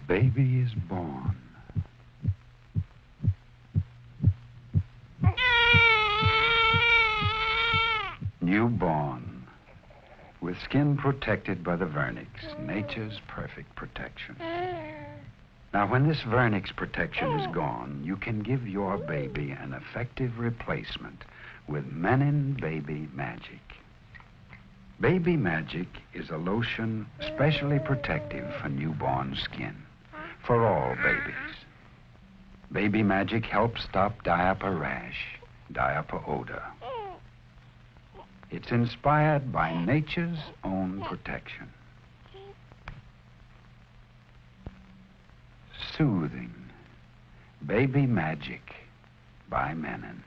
baby is born. Newborn, with skin protected by the vernix, nature's perfect protection. Now, when this vernix protection is gone, you can give your baby an effective replacement with Menin Baby Magic. Baby Magic is a lotion specially protective for newborn skin, for all babies. Baby Magic helps stop diaper rash, diaper odor. It's inspired by nature's own protection. Soothing Baby Magic by Menin.